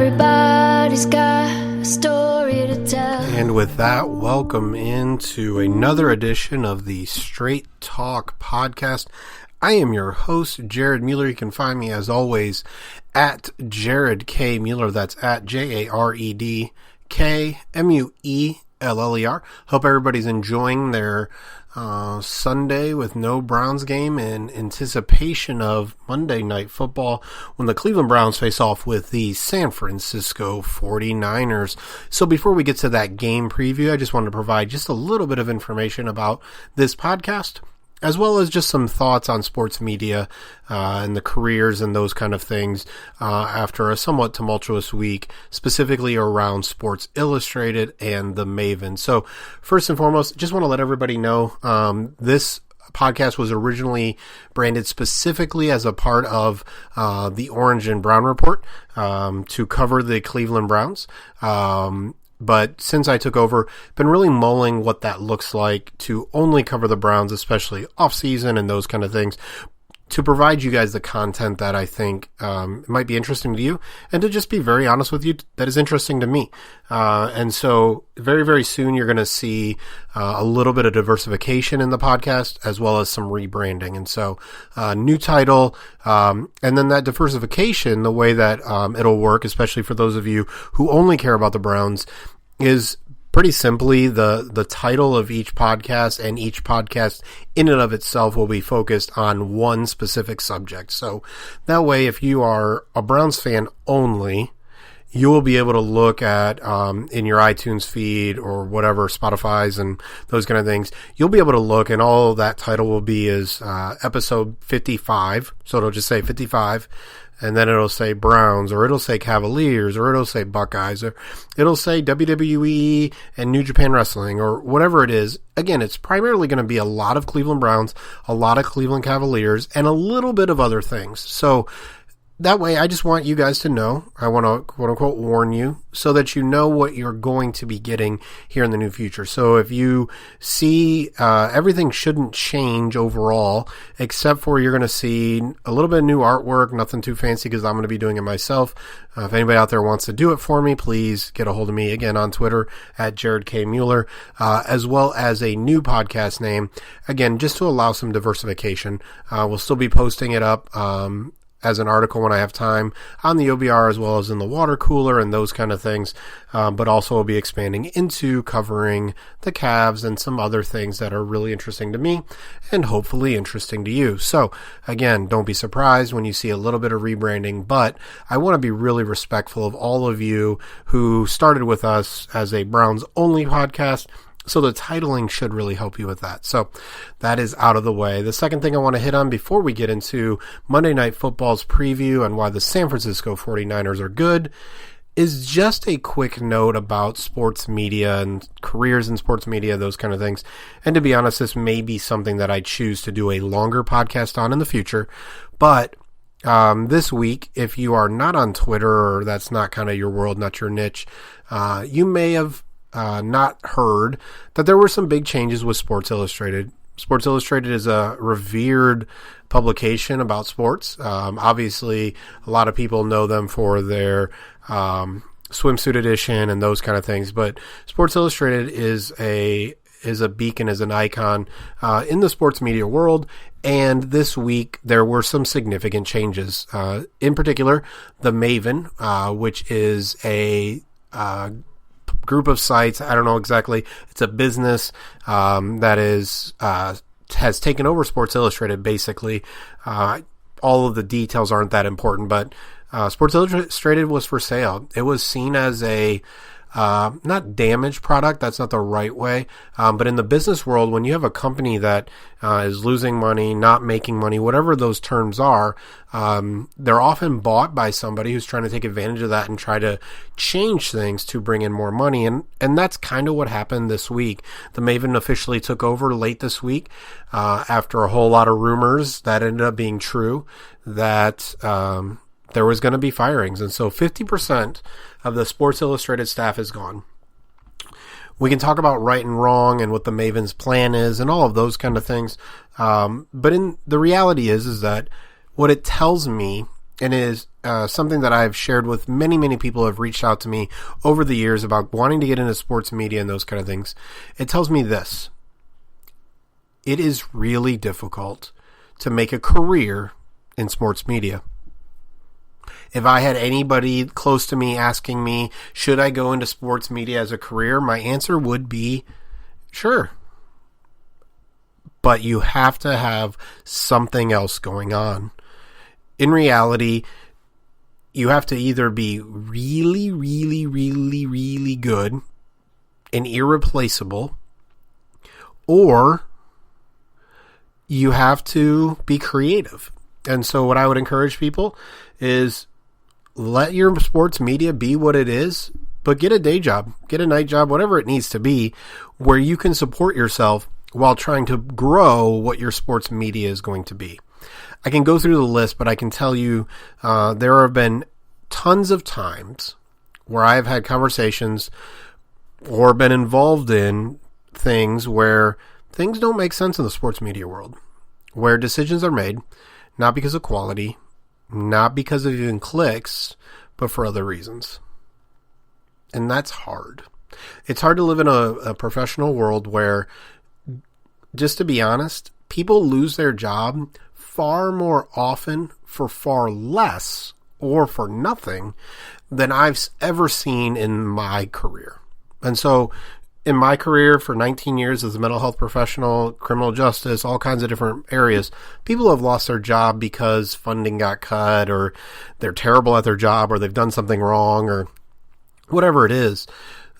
Everybody's got a story to tell. And with that, welcome into another edition of the Straight Talk podcast. I am your host, Jared Mueller. You can find me, as always, at Jared K. Mueller. That's at JaredKMueller. Hope everybody's enjoying their Sunday with no Browns game in anticipation of Monday Night Football when the Cleveland Browns face off with the San Fransisco 49ers. So before we get to that game preview, I just wanted to provide just a little bit of information about this podcast, as well as just some thoughts on sports media and the careers and those kind of things after a somewhat tumultuous week, specifically around Sports Illustrated and the Maven. So first and foremost, just want to let everybody know this podcast was originally branded specifically as a part of the Orange and Brown Report to cover the Cleveland Browns. But since I took over, been really mulling what that looks like to only cover the Browns, especially off-season and those kind of things, to provide you guys the content that I think might be interesting to you, and to just be very honest with you, that is interesting to me. And so very, very soon you're going to see a little bit of diversification in the podcast, as well as some rebranding. And so new title, and then that diversification, the way that it'll work, especially for those of you who only care about the Browns, is pretty simply the title of each podcast, and each podcast in and of itself will be focused on one specific subject. So that way, if you are a Browns fan only, you will be able to look at in your iTunes feed or whatever, Spotify's and those kind of things. You'll be able to look, and all that title will be is episode 55. So it'll just say 55. And then it'll say Browns, or it'll say Cavaliers, or it'll say Buckeyes, or it'll say WWE and New Japan Wrestling, or whatever it is. Again, it's primarily going to be a lot of Cleveland Browns, a lot of Cleveland Cavaliers, and a little bit of other things. So that way, I just want you guys to know, I want to quote-unquote warn you, so that you know what you're going to be getting here in the new future. So if you see, everything shouldn't change overall, except for you're going to see a little bit of new artwork, nothing too fancy, because I'm going to be doing it myself. If anybody out there wants to do it for me, please get a hold of me, again, on Twitter, at Jared K. Mueller, as well as a new podcast name, again, just to allow some diversification. We'll still be posting it up, as an article when I have time on the OBR, as well as in the water cooler and those kind of things. But also we'll be expanding into covering the Cavs and some other things that are really interesting to me and hopefully interesting to you. So again, don't be surprised when you see a little bit of rebranding, but I want to be really respectful of all of you who started with us as a Browns only podcast. So the titling should really help you with that. So that is out of the way. The second thing I want to hit on before we get into Monday Night Football's preview and why the San Francisco 49ers are good is just a quick note about sports media and careers in sports media, those kind of things. And to be honest, this may be something that I choose to do a longer podcast on in the future. But this week, if you are not on Twitter, or that's not kind of your world, not your niche, you may have not heard that there were some big changes with Sports Illustrated. Sports Illustrated is a revered publication about sports. Obviously, a lot of people know them for their swimsuit edition and those kind of things. But Sports Illustrated is a beacon, is an icon in the sports media world. And this week, there were some significant changes. In particular, the Maven, which is a group of sites. I don't know exactly. It's a business that is has taken over Sports Illustrated, basically. All of the details aren't that important, but Sports Illustrated was for sale. It was seen as a not damaged product, that's not the right way, but in the business world, when you have a company that is losing money, not making money, whatever those terms are, they're often bought by somebody who's trying to take advantage of that and try to change things to bring in more money, and that's kind of what happened this week. The Maven officially took over late this week after a whole lot of rumors that ended up being true, that there was going to be firings, and so 50% of the Sports Illustrated staff is gone. We can talk about right and wrong and what the Maven's plan is and all of those kind of things. But the reality is that what it tells me and it is something that I've shared with many, many people who have reached out to me over the years about wanting to get into sports media and those kind of things. It tells me this. It is really difficult to make a career in sports media. If I had anybody close to me asking me, should I go into sports media as a career? My answer would be, sure. But you have to have something else going on. In reality, you have to either be really, really, really, really good and irreplaceable, or you have to be creative. And so what I would encourage people is let your sports media be what it is, but get a day job, get a night job, whatever it needs to be, where you can support yourself while trying to grow what your sports media is going to be. I can go through the list, but I can tell you there have been tons of times where I've had conversations or been involved in things where things don't make sense in the sports media world, where decisions are made not because of quality, not because of even clicks, but for other reasons. And that's hard. It's hard to live in a professional world where, just to be honest, people lose their job far more often for far less or for nothing than I've ever seen in my career. And so in my career for 19 years as a mental health professional, criminal justice, all kinds of different areas, people have lost their job because funding got cut, or they're terrible at their job, or they've done something wrong, or whatever it is.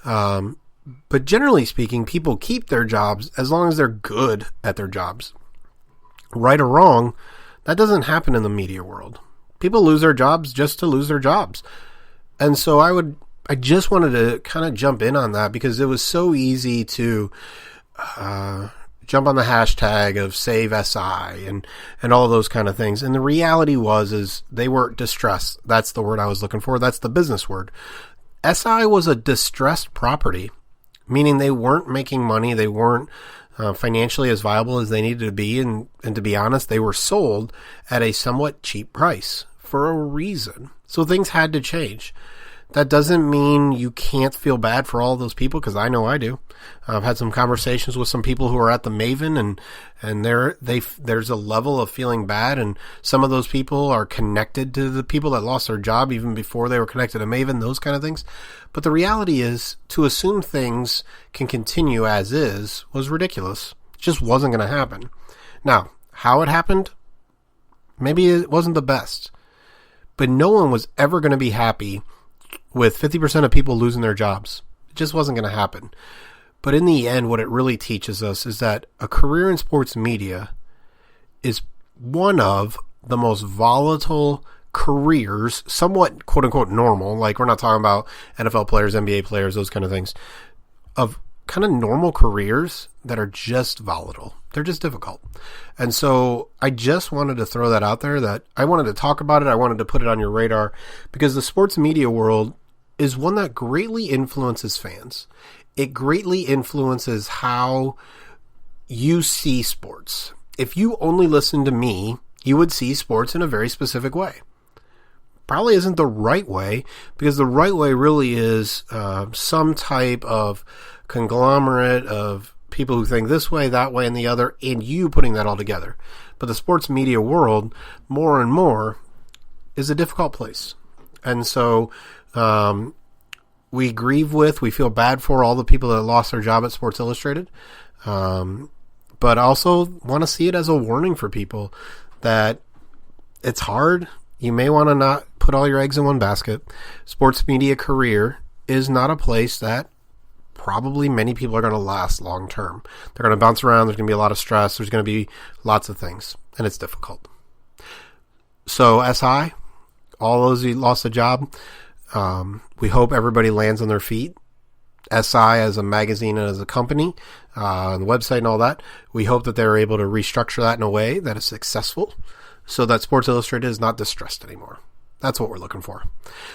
But generally speaking, people keep their jobs as long as they're good at their jobs. Right or wrong, that doesn't happen in the media world. People lose their jobs just to lose their jobs. And so I just wanted to kind of jump in on that because it was so easy to jump on the hashtag of Save SI and all those kind of things. And the reality is they were distressed. That's the word I was looking for. That's the business word. SI was a distressed property, meaning they weren't making money. They weren't financially as viable as they needed to be. And to be honest, they were sold at a somewhat cheap price for a reason. So things had to change. That doesn't mean you can't feel bad for all those people, because I know I do. I've had some conversations with some people who are at the Maven, and there's a level of feeling bad, and some of those people are connected to the people that lost their job even before they were connected to Maven, those kind of things. But the reality is, to assume things can continue as is was ridiculous. It just wasn't going to happen. Now, how it happened, maybe it wasn't the best, but no one was ever going to be happy with 50% of people losing their jobs. It just wasn't going to happen. But in the end, what it really teaches us is that a career in sports media is one of the most volatile careers, somewhat quote unquote normal. Like, we're not talking about NFL players, NBA players, those kind of things, of kind of normal careers that are just volatile. They're just difficult. And so I just wanted to throw that out there, that I wanted to talk about it. I wanted to put it on your radar because the sports media world is one that greatly influences fans. It greatly influences how you see sports. If you only listen to me, you would see sports in a very specific way. Probably isn't the right way, because the right way really is some type of conglomerate of people who think this way, that way, and the other, and you putting that all together. But the sports media world, more and more, is a difficult place. And so we feel bad for all the people that lost their job at Sports Illustrated, but also want to see it as a warning for people that it's hard. You may want to not put all your eggs in one basket. Sports media career is not a place that probably many people are going to last long term. They're going to bounce around. There's going to be a lot of stress. There's going to be lots of things, and it's difficult. So SI, all those who lost a job, we hope everybody lands on their feet. SI as a magazine and as a company, and the website and all that, we hope that they're able to restructure that in a way that is successful so that Sports Illustrated is not distressed anymore. That's what we're looking for.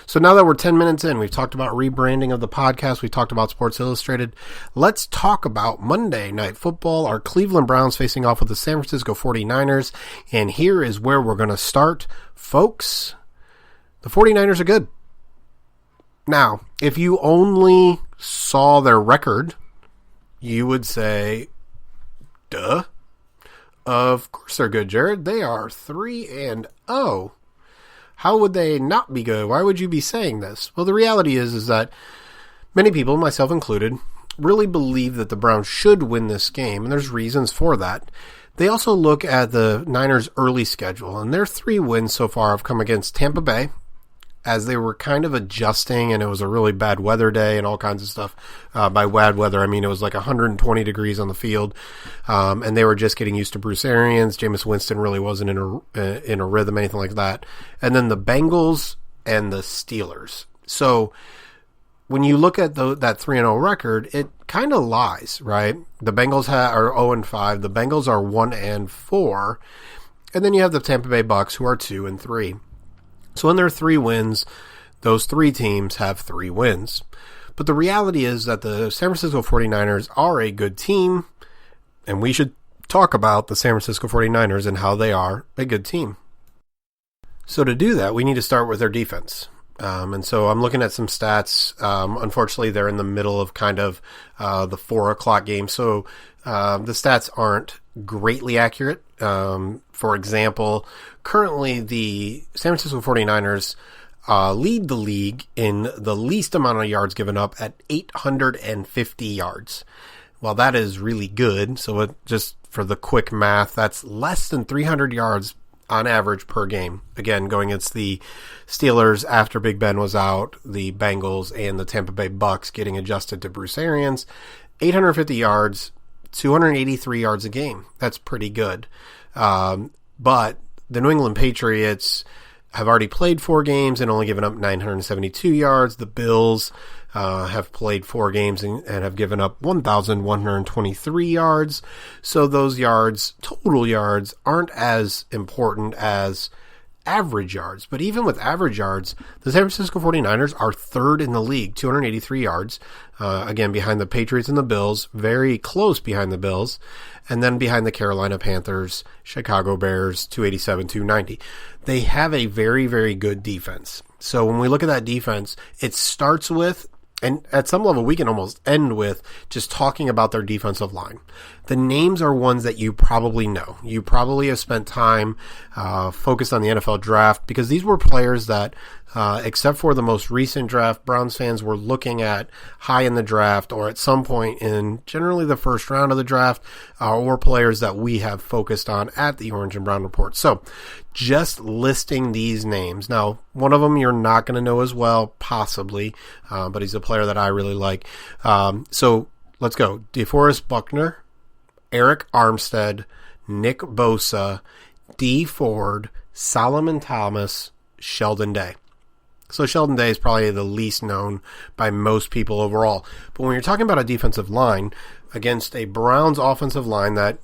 So now that we're 10 minutes in, we've talked about rebranding of the podcast. We've talked about Sports Illustrated. Let's talk about Monday Night Football, our Cleveland Browns facing off with the San Francisco 49ers. And here is where we're going to start. Folks, The 49ers are good. Now, if you only saw their record, you would say, duh. Of course they're good, Jared. They are 3-0. How would they not be good? Why would you be saying this? Well, the reality is that many people, myself included, really believe that the Browns should win this game, and there's reasons for that. They also look at the Niners' early schedule, and their 3 wins so far have come against Tampa Bay, as they were kind of adjusting, and it was a really bad weather day and all kinds of stuff. By bad weather, I mean it was like 120 degrees on the field, and they were just getting used to Bruce Arians. Jameis Winston really wasn't in a rhythm, anything like that. And then the Bengals and the Steelers. So when you look at that 3-0 record, it kind of lies, right? The Bengals are 0-5. The Bengals are 1-4. And then you have the Tampa Bay Bucks, who are 2-3. So in their 3 wins, those 3 teams have 3 wins. But the reality is that the San Francisco 49ers are a good team, and we should talk about the San Francisco 49ers and how they are a good team. So to do that, we need to start with their defense. And so I'm looking at some stats. Unfortunately, they're in the middle of kind of the 4 o'clock game, so the stats aren't greatly accurate. For example, currently the San Francisco 49ers lead the league in the least amount of yards given up at 850 yards. Well, that is really good. So just for the quick math, that's less than 300 yards on average per game. Again, going against the Steelers after Big Ben was out, the Bengals and the Tampa Bay Bucks getting adjusted to Bruce Arians. 850 yards, 283 yards a game. That's pretty good. But the New England Patriots have already played 4 games and only given up 972 yards. The Bills have played 4 games and have given up 1,123 yards. So those yards, total yards, aren't as important as average yards. But even with average yards, the San Francisco 49ers are 3rd in the league, 283 yards. Again, behind the Patriots and the Bills, very close behind the Bills. And then behind the Carolina Panthers, Chicago Bears, 287, 290. They have a very, very good defense. So when we look at that defense, it starts with, and at some level we can almost end with, just talking about their defensive line. The names are ones that you probably know. You probably have spent time focused on the NFL draft, because these were players that, except for the most recent draft, Browns fans were looking at high in the draft or at some point in generally the first round of the draft, or players that we have focused on at the Orange and Brown Report. So just listing these names. Now, one of them you're not going to know as well, possibly, but he's a player that I really like. So let's go. DeForest Buckner, Eric Armstead, Nick Bosa, Dee Ford, Solomon Thomas, Sheldon Day. So Sheldon Day is probably the least known by most people overall. But when you're talking about a defensive line against a Browns offensive line that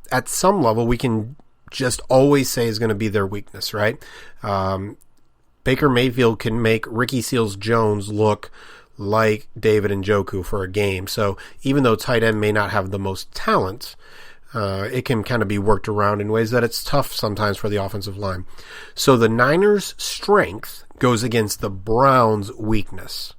at some level we can just always say is going to be their weakness, right? Baker Mayfield can make Ricky Seals-Jones look like David Njoku for a game. So even though tight end may not have the most talent, it can kind of be worked around in ways that it's tough sometimes for the offensive line. So the Niners' strength goes against the Browns' weakness.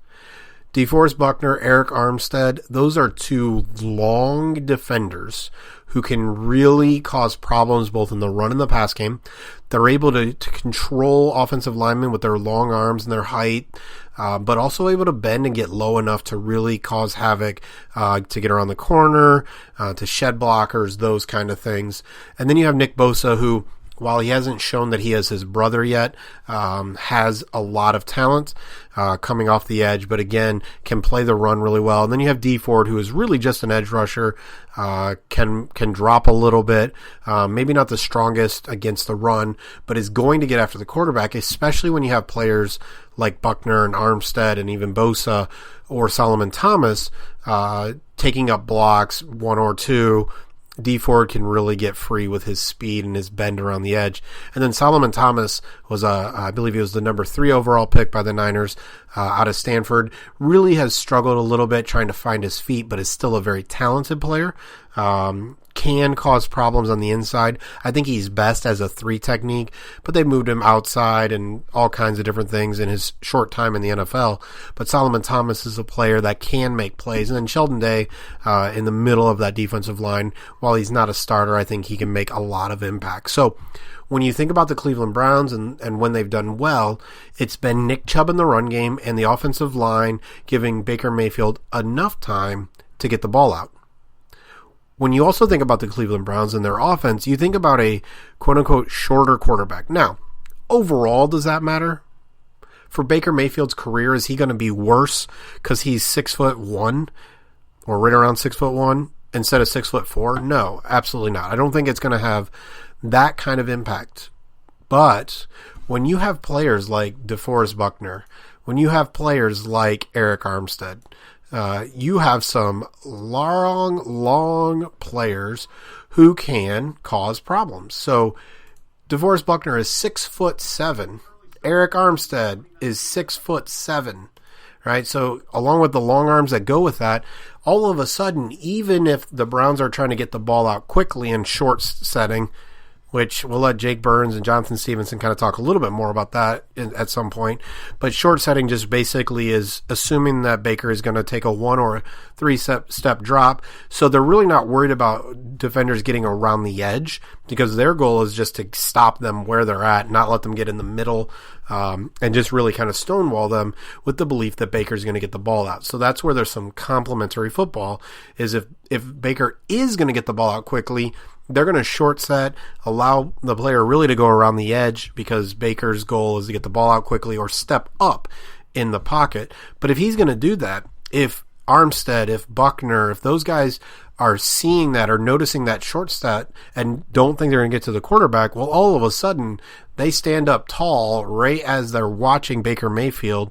DeForest Buckner, Eric Armstead, those are 2 long defenders who can really cause problems both in the run and the pass game. They're able to control offensive linemen with their long arms and their height, but also able to bend and get low enough to really cause havoc, to get around the corner, to shed blockers, those kind of things. And then you have Nick Bosa, who, while he hasn't shown that he has his brother yet, has a lot of talent coming off the edge, but again, can play the run really well. And then you have Dee Ford, who is really just an edge rusher, can drop a little bit, maybe not the strongest against the run, but is going to get after the quarterback, especially when you have players like Buckner and Armstead and even Bosa or Solomon Thomas taking up blocks, 1 or 2. Dee Ford can really get free with his speed and his bend around the edge. And then Solomon Thomas was, I believe he was the number 3 overall pick by the Niners out of Stanford. Really has struggled a little bit trying to find his feet, but is still a very talented player. can cause problems on the inside. I think he's best as a 3 technique, but they moved him outside and all kinds of different things in his short time in the NFL. But Solomon Thomas is a player that can make plays. And then Sheldon Day in the middle of that defensive line, while he's not a starter, I think he can make a lot of impact. So when you think about the Cleveland Browns and when they've done well, it's been Nick Chubb in the run game and the offensive line giving Baker Mayfield enough time to get the ball out. When you also think about the Cleveland Browns and their offense, you think about a quote-unquote shorter quarterback. Now, overall, does that matter? For Baker Mayfield's career, is he going to be worse because he's 6'1" or right around 6'1" instead of 6'4"? No, absolutely not. I don't think it's going to have that kind of impact. But when you have players like DeForest Buckner, when you have players like Eric Armstead, you have some long players who can cause problems. So DeForest Buckner is 6'7". Eric Armstead is 6'7", right? So along with the long arms that go with that, all of a sudden, even if the Browns are trying to get the ball out quickly in short setting, which we'll let Jake Burns and Jonathan Stevenson kind of talk a little bit more about that at some point. But short setting just basically is assuming that Baker is going to take a 1 or a 3-step drop. So they're really not worried about defenders getting around the edge because their goal is just to stop them where they're at, not let them get in the middle, and just really kind of stonewall them with the belief that Baker's going to get the ball out. So that's where there's some complementary football, is if Baker is going to get the ball out quickly, they're going to short set, allow the player really to go around the edge because Baker's goal is to get the ball out quickly or step up in the pocket. But if he's going to do that, if Armstead, if Buckner, if those guys are seeing that or noticing that short set and don't think they're going to get to the quarterback, well, all of a sudden they stand up tall right as they're watching Baker Mayfield.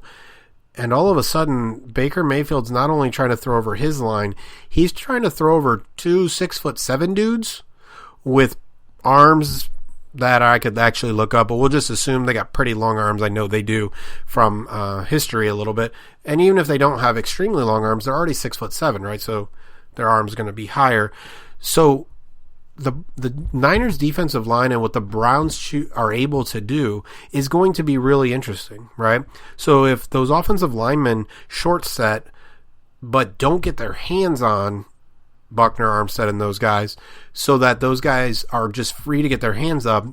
And all of a sudden, Baker Mayfield's not only trying to throw over his line, he's trying to throw over 2 6'7" dudes with arms that I could actually look up, but we'll just assume they got pretty long arms. I know they do from history a little bit. And even if they don't have extremely long arms, they're already 6'7", right? So their arms are going to be higher. So the Niners defensive line and what the Browns are able to do is going to be really interesting, right? So if those offensive linemen short set but don't get their hands on Buckner, Armstead, and those guys, so that those guys are just free to get their hands up,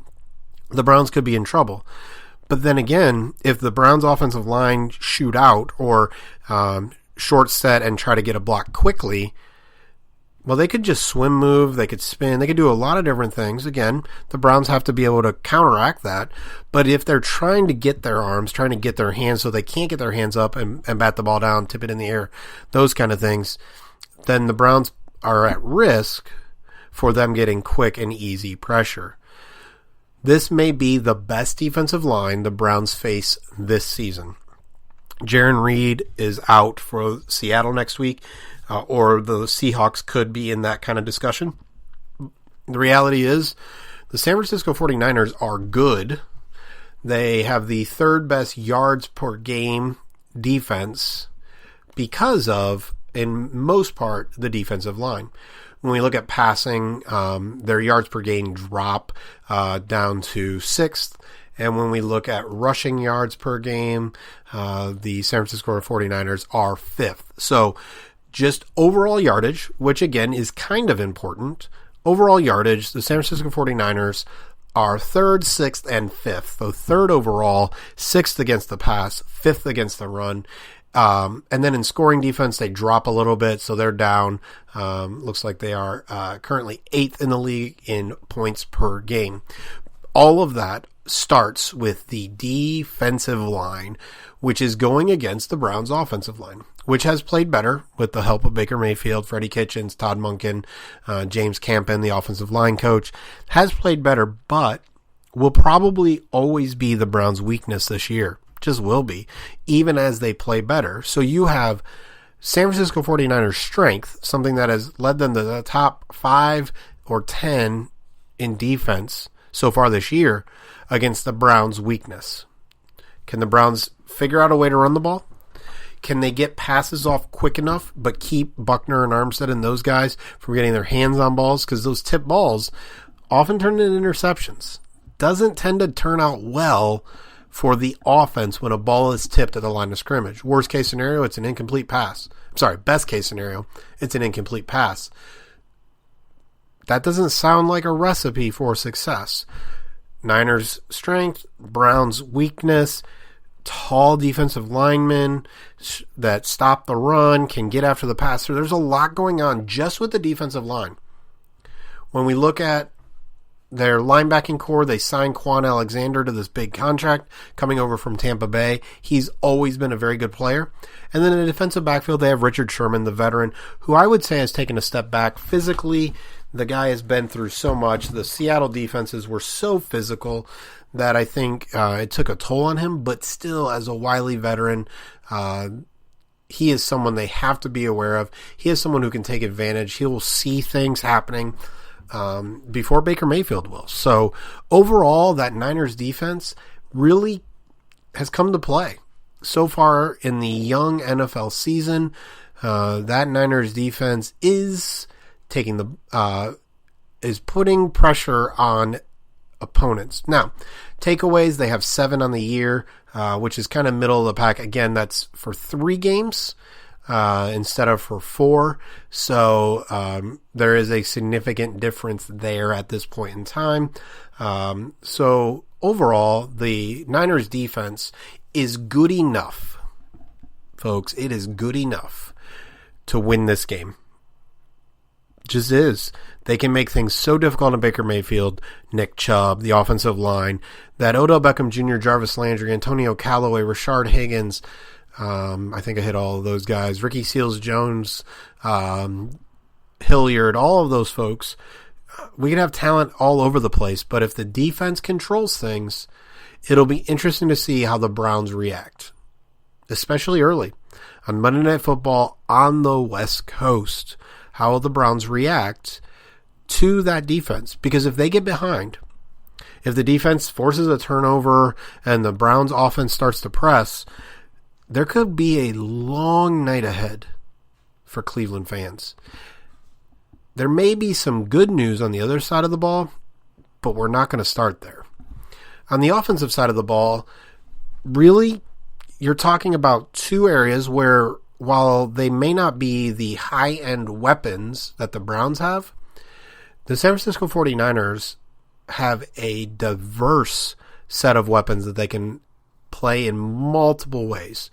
the Browns could be in trouble. But then again, if the Browns offensive line shoot out or short set and try to get a block quickly, well, they could just swim move, they could spin, they could do a lot of different things. Again, the Browns have to be able to counteract that. But if they're trying to get their arms, trying to get their hands so they can't get their hands up and bat the ball down, tip it in the air, those kind of things, then the Browns are at risk for them getting quick and easy pressure. This may be the best defensive line the Browns face this season. Jaron Reed is out for Seattle next week, or the Seahawks could be in that kind of discussion. The reality is the San Francisco 49ers are good. They have the 3rd best yards per game defense because of, in most part, the defensive line. When we look at passing, their yards per game drop down to 6th. And when we look at rushing yards per game, the San Francisco 49ers are 5th. So just overall yardage, which again is kind of important, overall yardage, the San Francisco 49ers are 3rd, 6th, and 5th. So 3rd overall, 6th against the pass, 5th against the run. And then in scoring defense, they drop a little bit, so they're down. Looks like they are currently 8th in the league in points per game. All of that starts with the defensive line, which is going against the Browns' offensive line, which has played better with the help of Baker Mayfield, Freddie Kitchens, Todd Monken, James Campen, the offensive line coach, has played better, but will probably always be the Browns' weakness this year. Just will be, even as they play better. So you have San Francisco 49ers strength, something that has led them to the top 5 or 10 in defense so far this year, against the Browns' weakness. Can the Browns figure out a way to run the ball? Can they get passes off quick enough, but keep Buckner and Armstead and those guys from getting their hands on balls? Because those tip balls often turn into interceptions. Doesn't tend to turn out well for the offense when a ball is tipped at the line of scrimmage. Worst case scenario, it's an incomplete pass. Best case scenario, it's an incomplete pass. That doesn't sound like a recipe for success. Niners' strength, Browns' weakness, tall defensive linemen that stop the run, can get after the passer. There's a lot going on just with the defensive line. When we look at their linebacking core, they signed Quan Alexander to this big contract coming over from Tampa Bay. He's always been a very good player. And then in the defensive backfield, they have Richard Sherman, the veteran, who I would say has taken a step back physically. The guy has been through so much. The Seattle defenses were so physical that I think it took a toll on him. But still, as a wily veteran, he is someone they have to be aware of. He is someone who can take advantage. He will see things happening before Baker Mayfield will. So overall, that Niners defense really has come to play. So far in the young NFL season, that Niners defense is is putting pressure on opponents. Now, takeaways, they have 7 on the year, which is kind of middle of the pack. Again, that's for 3 games. Instead of for 4. So there is a significant difference there at this point in time. So overall, the Niners defense is good enough, folks. It is good enough to win this game. Just is. They can make things so difficult on Baker Mayfield, Nick Chubb, the offensive line, that Odell Beckham Jr., Jarvis Landry, Antonio Callaway, Rashard Higgins, I think I hit all of those guys. Ricky Seals-Jones, Hilliard, all of those folks. We can have talent all over the place, but if the defense controls things, it'll be interesting to see how the Browns react, especially early. On Monday Night Football on the West Coast, how will the Browns react to that defense? Because if they get behind, if the defense forces a turnover and the Browns offense starts to press, there could be a long night ahead for Cleveland fans. There may be some good news on the other side of the ball, but we're not going to start there. On the offensive side of the ball, really, you're talking about 2 areas where, while they may not be the high-end weapons that the Browns have, the San Francisco 49ers have a diverse set of weapons that they can play in multiple ways.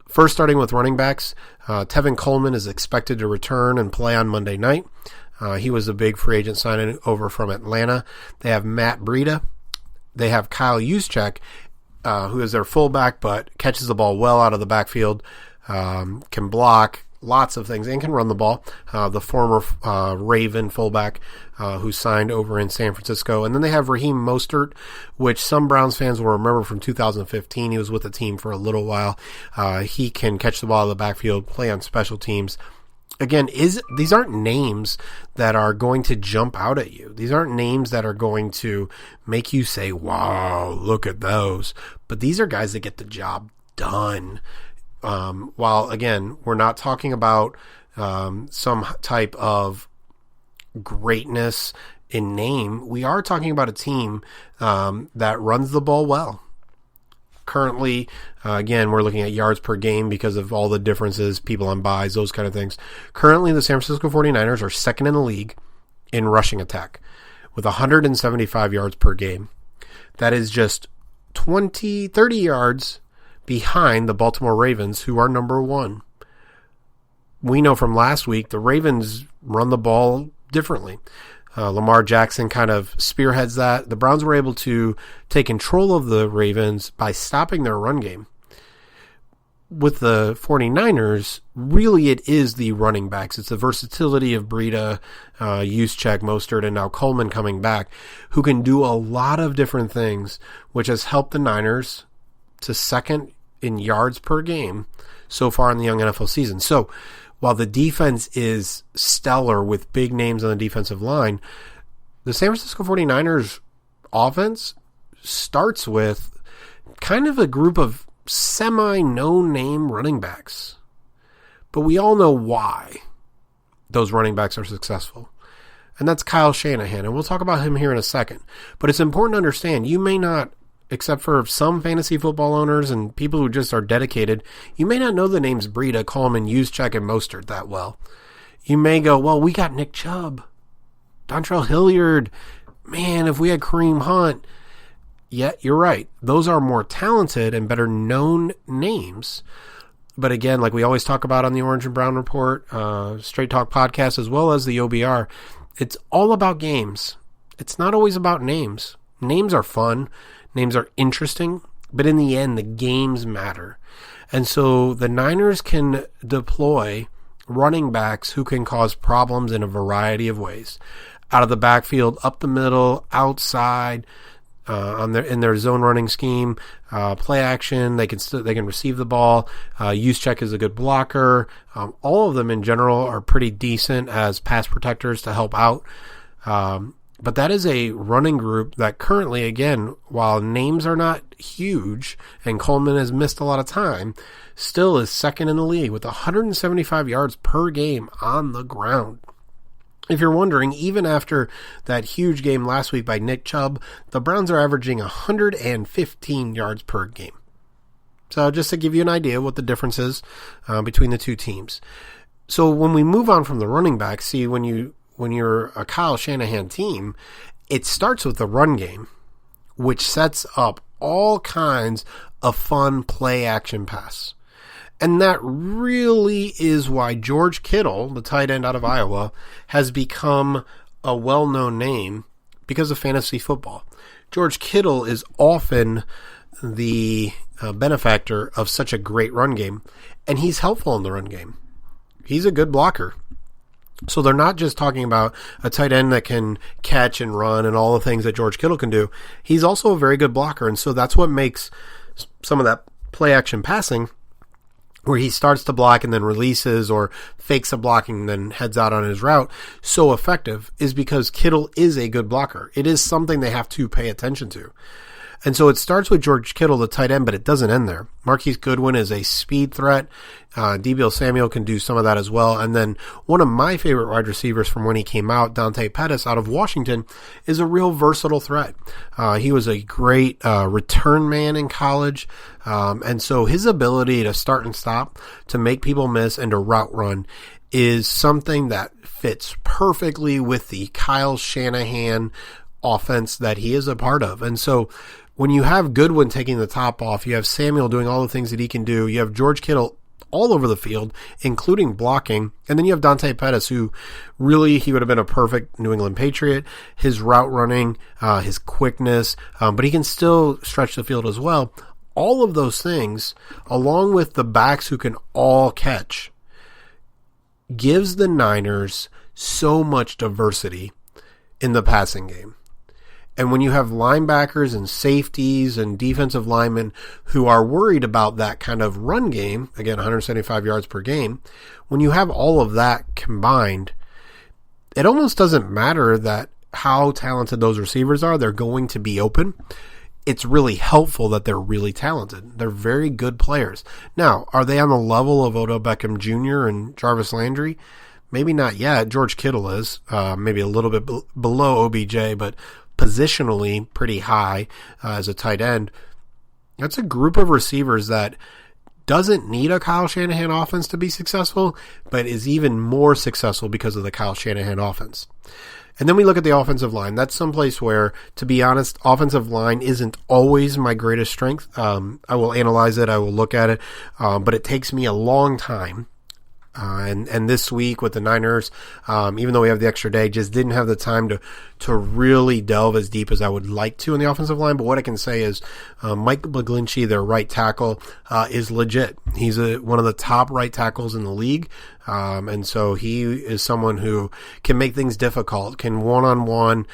First, starting with running backs, Tevin Coleman is expected to return and play on Monday night. He was a big free agent signing over from Atlanta. They have Matt Breida. They have Kyle Juszczyk, who is their fullback, but catches the ball well out of the backfield, can block lots of things, and can run the ball. The former Raven fullback who signed over in San Francisco. And then they have Raheem Mostert, which some Browns fans will remember from 2015. He was with the team for a little while. He can catch the ball out of the backfield, play on special teams. Again, these aren't names that are going to jump out at you. These aren't names that are going to make you say, wow, look at those. But these are guys that get the job done. While, again, we're not talking about some type of greatness in name, we are talking about a team that runs the ball well. Currently, again, we're looking at yards per game because of all the differences, people on buys, those kind of things. Currently, the San Francisco 49ers are second in the league in rushing attack with 175 yards per game. That is just 30 yards behind the Baltimore Ravens, who are number 1. We know from last week the Ravens run the ball differently. Lamar Jackson kind of spearheads that. The Browns were able to take control of the Ravens by stopping their run game. With the 49ers, really it is the running backs. It's the versatility of Breida, Juszczyk, Mostert, and now Coleman coming back, who can do a lot of different things, which has helped the Niners to second in yards per game so far in the young NFL season. So while the defense is stellar with big names on the defensive line, the San Francisco 49ers offense starts with kind of a group of semi-no-name running backs. But we all know why those running backs are successful. And that's Kyle Shanahan. And we'll talk about him here in a second. But it's important to understand, you may not, except for some fantasy football owners and people who just are dedicated, you may not know the names Breida, Coleman, Juszczyk, and Mostert that well. You may go, well, we got Nick Chubb, Dontrell Hilliard. Man, if we had Kareem Hunt. Yeah, you're right. Those are more talented and better known names. But again, like we always talk about on the Orange and Brown Report, Straight Talk podcast, as well as the OBR, it's all about games. It's not always about names. Names are fun. Names are interesting, but in the end, the games matter. And so the Niners can deploy running backs who can cause problems in a variety of ways. Out of the backfield, up the middle, outside, in their zone running scheme, play action. They can receive the ball. Juszczyk is a good blocker. All of them in general are pretty decent as pass protectors to help out. But that is a running group that currently, again, while names are not huge and Coleman has missed a lot of time, still is second in the league with 175 yards per game on the ground. If you're wondering, even after that huge game last week by Nick Chubb, the Browns are averaging 115 yards per game. So just to give you an idea what the difference is between the two teams. So when we move on from the running back, see, when you're a Kyle Shanahan team, it starts with the run game, which sets up all kinds of fun play action pass. And that really is why George Kittle, the tight end out of Iowa, has become a well-known name because of fantasy football. George Kittle is often the benefactor of such a great run game, and he's helpful in the run game. He's a good blocker. So they're not just talking about a tight end that can catch and run and all the things that George Kittle can do. He's also a very good blocker, and so that's what makes some of that play-action passing, where he starts to block and then releases or fakes a blocking and then heads out on his route, so effective, is because Kittle is a good blocker. It is something they have to pay attention to. And so it starts with George Kittle, the tight end, but it doesn't end there. Marquise Goodwin is a speed threat. Deebo Samuel can do some of that as well. And then one of my favorite wide receivers from when he came out, Dante Pettis out of Washington, is a real versatile threat. He was a great return man in college. And so his ability to start and stop, to make people miss, and to route run is something that fits perfectly with the Kyle Shanahan offense that he is a part of. And so when you have Goodwin taking the top off, you have Samuel doing all the things that he can do, you have George Kittle all over the field, including blocking, and then you have Dante Pettis, who really, he would have been a perfect New England Patriot. His route running, his quickness, but he can still stretch the field as well. All of those things, along with the backs who can all catch, gives the Niners so much diversity in the passing game. And when you have linebackers and safeties and defensive linemen who are worried about that kind of run game, again, 175 yards per game, when you have all of that combined, it almost doesn't matter that how talented those receivers are. They're going to be open. It's really helpful that they're really talented. They're very good players. Now, are they on the level of Odell Beckham Jr. and Jarvis Landry? Maybe not yet. George Kittle is, maybe a little bit below OBJ, but positionally pretty high as a tight end. That's a group of receivers that doesn't need a Kyle Shanahan offense to be successful, but is even more successful because of the Kyle Shanahan offense. And then we look at the offensive line. That's someplace where, to be honest, offensive line isn't always my greatest strength. I will analyze it. I will look at it. But it takes me a long time. And this week with the Niners, even though we have the extra day, just didn't have the time to really delve as deep as I would like to in the offensive line. But what I can say is Mike McGlinchey, their right tackle, is legit. He's one of the top right tackles in the league. And so he is someone who can make things difficult, can one-on-one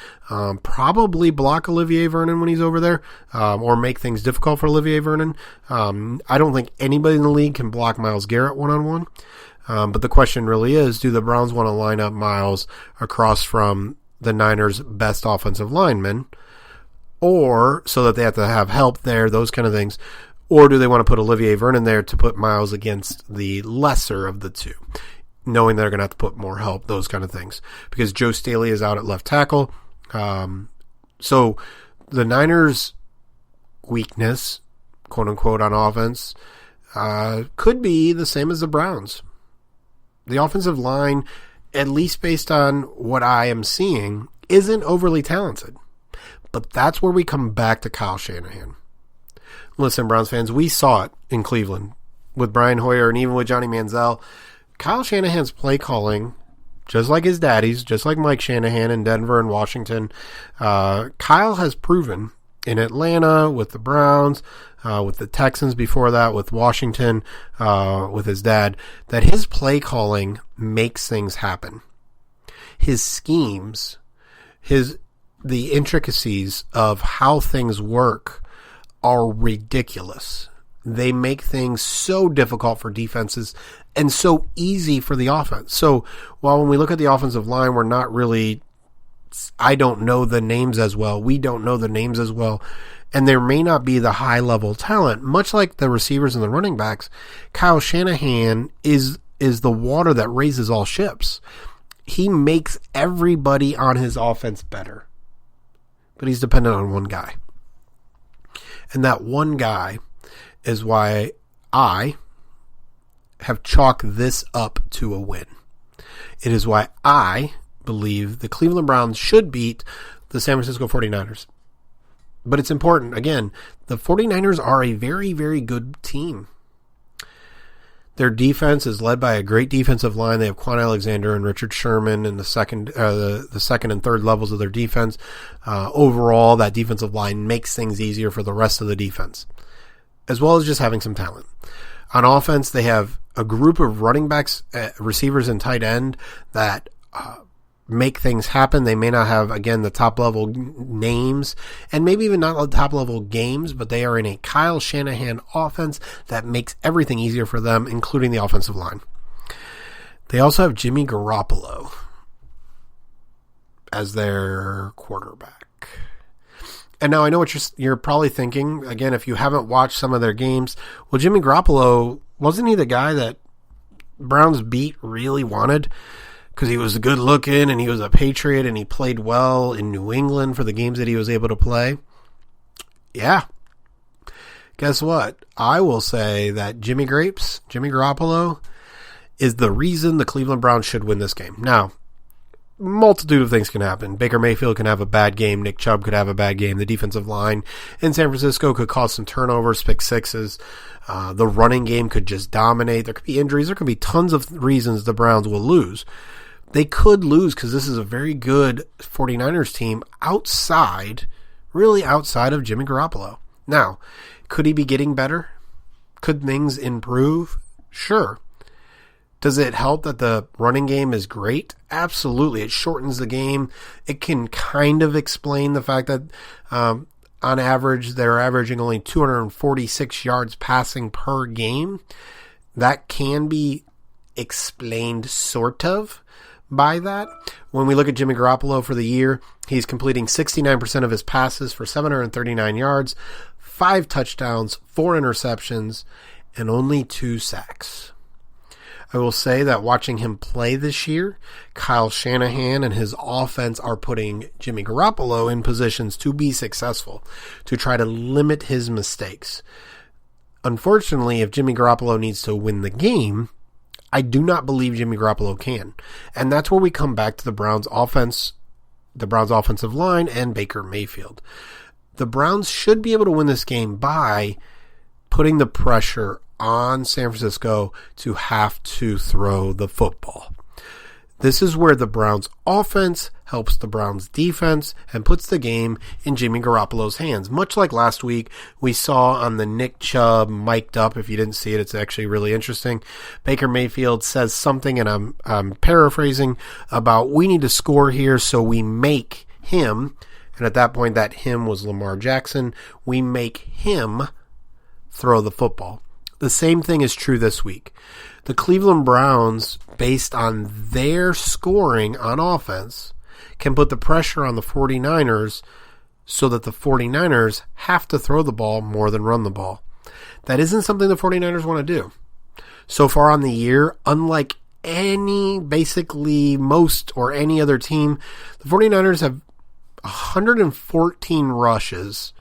probably block Olivier Vernon when he's over there, or make things difficult for Olivier Vernon. I don't think anybody in the league can block Myles Garrett one-on-one. But the question really is, do the Browns want to line up Myles across from the Niners' best offensive linemen, or so that they have to have help there, those kind of things? Or do they want to put Olivier Vernon there to put Miles against the lesser of the two, knowing they're going to have to put more help, those kind of things. Because Joe Staley is out at left tackle. So the Niners' weakness, quote-unquote, on offense could be the same as the Browns. The offensive line, at least based on what I am seeing, isn't overly talented. But that's where we come back to Kyle Shanahan. Listen, Browns fans, we saw it in Cleveland with Brian Hoyer and even with Johnny Manziel. Kyle Shanahan's play calling, just like his daddy's, just like Mike Shanahan in Denver and Washington, Kyle has proven in Atlanta with the Browns, with the Texans before that, with Washington, with his dad, that his play calling makes things happen. His schemes, the intricacies of how things work are ridiculous. They make things so difficult for defenses and so easy for the offense. So while when we look at the offensive line, we're not really, I don't know the names as well. We don't know the names as well. And there may not be the high level talent, much like the receivers and the running backs. Kyle Shanahan is the water that raises all ships. He makes everybody on his offense better. But he's dependent on one guy. And that one guy is why I have chalked this up to a win. It is why I believe the Cleveland Browns should beat the San Francisco 49ers. But it's important. Again, the 49ers are a very, very good team. Their defense is led by a great defensive line. They have Quan Alexander and Richard Sherman in the second and third levels of their defense. Overall, that defensive line makes things easier for the rest of the defense, as well as just having some talent. On offense, they have a group of running backs, receivers, and tight end that make things happen. They may not have, again, the top-level names, and maybe even not the top-level games, but they are in a Kyle Shanahan offense that makes everything easier for them, including the offensive line. They also have Jimmy Garoppolo as their quarterback. And now I know what you're probably thinking, again, if you haven't watched some of their games, well, Jimmy Garoppolo, wasn't he the guy that Browns beat really wanted? Because he was good looking and he was a Patriot and he played well in New England for the games that he was able to play. Yeah. Guess what? I will say that Jimmy Garoppolo, is the reason the Cleveland Browns should win this game. Now, multitude of things can happen. Baker Mayfield can have a bad game. Nick Chubb could have a bad game. The defensive line in San Francisco could cause some turnovers, pick sixes. The running game could just dominate. There could be injuries. There could be tons of reasons the Browns will lose. They could lose because this is a very good 49ers team really outside of Jimmy Garoppolo. Now, could he be getting better? Could things improve? Sure. Does it help that the running game is great? Absolutely. It shortens the game. It can kind of explain the fact that on average, they're averaging only 246 yards passing per game. That can be explained sort of by that. When we look at Jimmy Garoppolo for the year, he's completing 69% of his passes for 739 yards, 5 touchdowns, 4 interceptions, and only 2 sacks. I will say that watching him play this year, Kyle Shanahan and his offense are putting Jimmy Garoppolo in positions to be successful, to try to limit his mistakes. Unfortunately, if Jimmy Garoppolo needs to win the game, I do not believe Jimmy Garoppolo can. And that's where we come back to the Browns offense, the Browns offensive line, and Baker Mayfield. The Browns should be able to win this game by putting the pressure on San Francisco to have to throw the football. This is where the Browns offense helps the Browns defense and puts the game in Jimmy Garoppolo's hands. Much like last week, we saw on the Nick Chubb mic'd up. If you didn't see it, it's actually really interesting. Baker Mayfield says something, and I'm paraphrasing, about we need to score here, so we make him, and at that point that him was Lamar Jackson, we make him throw the football. The same thing is true this week. The Cleveland Browns, based on their scoring on offense, can put the pressure on the 49ers so that the 49ers have to throw the ball more than run the ball. That isn't something the 49ers want to do. So far on the year, unlike most or any other team, the 49ers have 114 rushes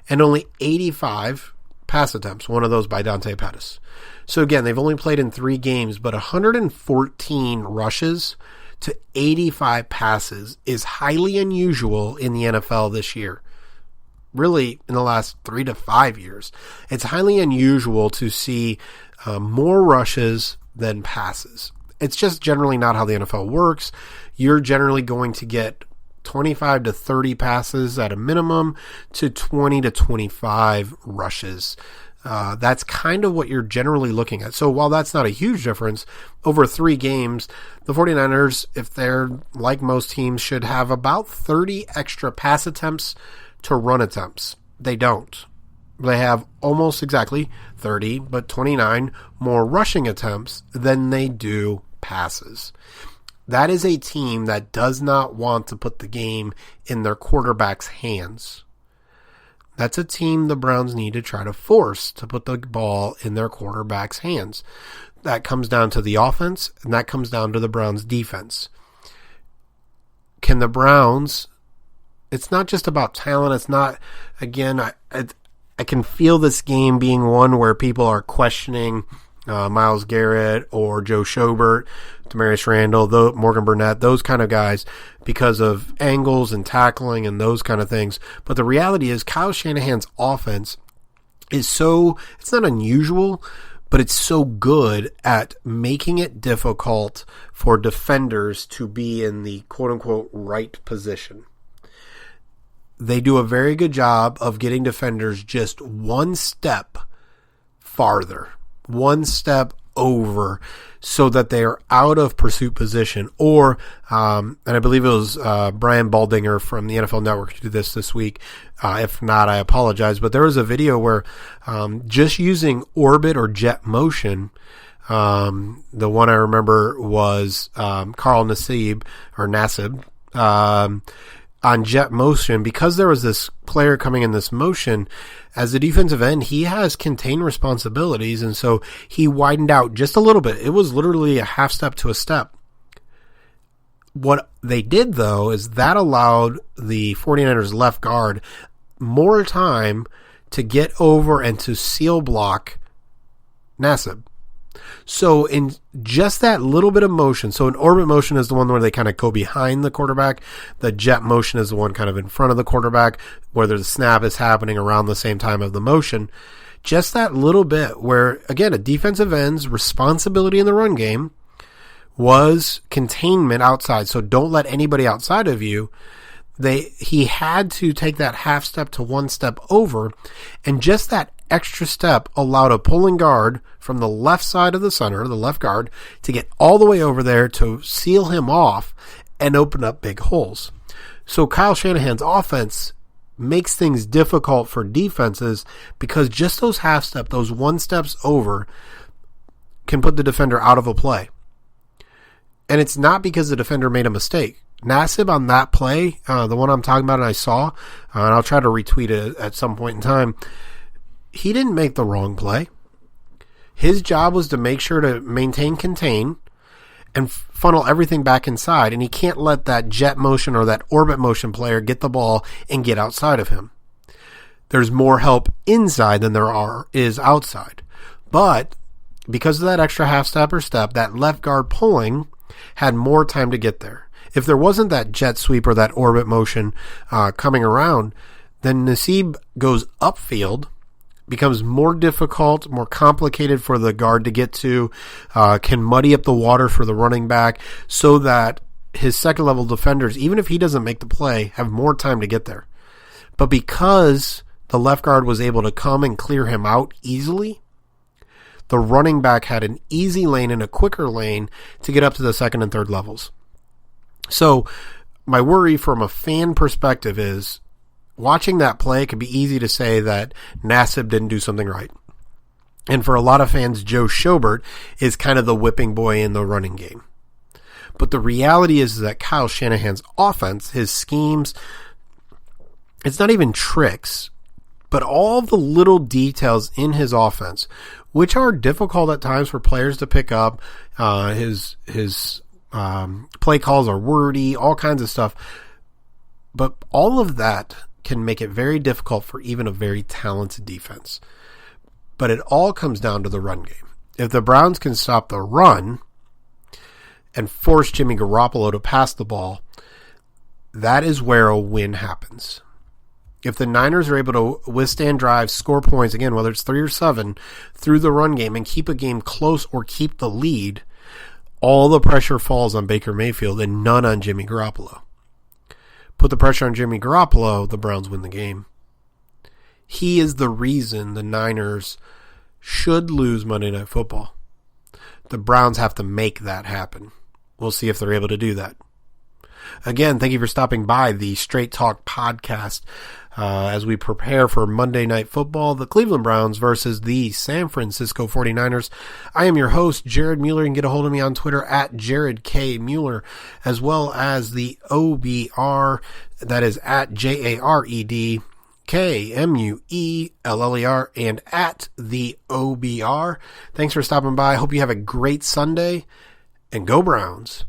and only 85 pass attempts, one of those by Dante Pettis. So again, they've only played in 3 games, but 114 rushes to 85 passes is highly unusual in the NFL this year. Really, in the last 3 to 5 years. It's highly unusual to see more rushes than passes. It's just generally not how the NFL works. You're generally going to get 25 to 30 passes at a minimum to 20 to 25 rushes. That's kind of what you're generally looking at. So while that's not a huge difference, over 3 games, the 49ers, if they're like most teams, should have about 30 extra pass attempts to run attempts. They don't. They have almost exactly 30, but 29 more rushing attempts than they do passes. That is a team that does not want to put the game in their quarterback's hands. That's a team the Browns need to try to force to put the ball in their quarterback's hands. That comes down to the offense, and that comes down to the Browns' defense. Can the Browns... It's not just about talent. It's not, again, I can feel this game being one where people are questioning Myles Garrett or Joe Schobert, Demarius Randall, Morgan Burnett, those kind of guys because of angles and tackling and those kind of things. But the reality is Kyle Shanahan's offense is it's not unusual, but it's so good at making it difficult for defenders to be in the quote-unquote right position. They do a very good job of getting defenders just one step farther, one step over, so that they are out of pursuit position. Or, and I believe it was Brian Baldinger from the NFL Network who did this week. If not, I apologize. But there was a video where just using orbit or jet motion, the one I remember was Carl Nassib, on jet motion, because there was this player coming in this motion, as a defensive end, he has contained responsibilities, and so he widened out just a little bit. It was literally a half step to a step. What they did, though, is that allowed the 49ers left guard more time to get over and to seal block Nassib. So in just that little bit of motion, so an orbit motion is the one where they kind of go behind the quarterback. The jet motion is the one kind of in front of the quarterback, where the snap is happening around the same time of the motion. Just that little bit where, again, a defensive end's responsibility in the run game was containment outside. So don't let anybody outside of you. He had to take that half step to one step over, and just that extra step allowed a pulling guard from the left side of the center, the left guard, to get all the way over there to seal him off and open up big holes. So Kyle Shanahan's offense makes things difficult for defenses because just those half step, those one steps over, can put the defender out of a play. And it's not because the defender made a mistake. Nassib on that play, the one I'm talking about and I saw, and I'll try to retweet it at some point in time, he didn't make the wrong play. His job was to make sure to contain, and funnel everything back inside, and he can't let that jet motion or that orbit motion player get the ball and get outside of him. There's more help inside than there is outside. But because of that extra half step or step, that left guard pulling had more time to get there. If there wasn't that jet sweep or that orbit motion coming around, then Nassib goes upfield, becomes more difficult, more complicated for the guard to get to, can muddy up the water for the running back, so that his second level defenders, even if he doesn't make the play, have more time to get there. But because the left guard was able to come and clear him out easily, the running back had an easy lane and a quicker lane to get up to the second and third levels. So my worry from a fan perspective is, watching that play, it could be easy to say that Nassib didn't do something right. And for a lot of fans, Joe Schobert is kind of the whipping boy in the running game. But the reality is that Kyle Shanahan's offense, his schemes, it's not even tricks. But all the little details in his offense, which are difficult at times for players to pick up, his play calls are wordy, all kinds of stuff. But all of that can make it very difficult for even a very talented defense. But it all comes down to the run game. If the Browns can stop the run and force Jimmy Garoppolo to pass the ball, that is where a win happens. If the Niners are able to withstand drives, score points, again, whether it's 3 or 7, through the run game and keep a game close or keep the lead, all the pressure falls on Baker Mayfield and none on Jimmy Garoppolo. Put the pressure on Jimmy Garoppolo, the Browns win the game. He is the reason the Niners should lose Monday Night Football. The Browns have to make that happen. We'll see if they're able to do that. Again, thank you for stopping by the Straight Talk podcast as we prepare for Monday Night Football, the Cleveland Browns versus the San Francisco 49ers. I am your host, Jared Mueller. You can get a hold of me on Twitter at Jared K. Mueller, as well as the OBR, that is at JaredKmueller, and at the OBR. Thanks for stopping by. Hope you have a great Sunday, and go Browns.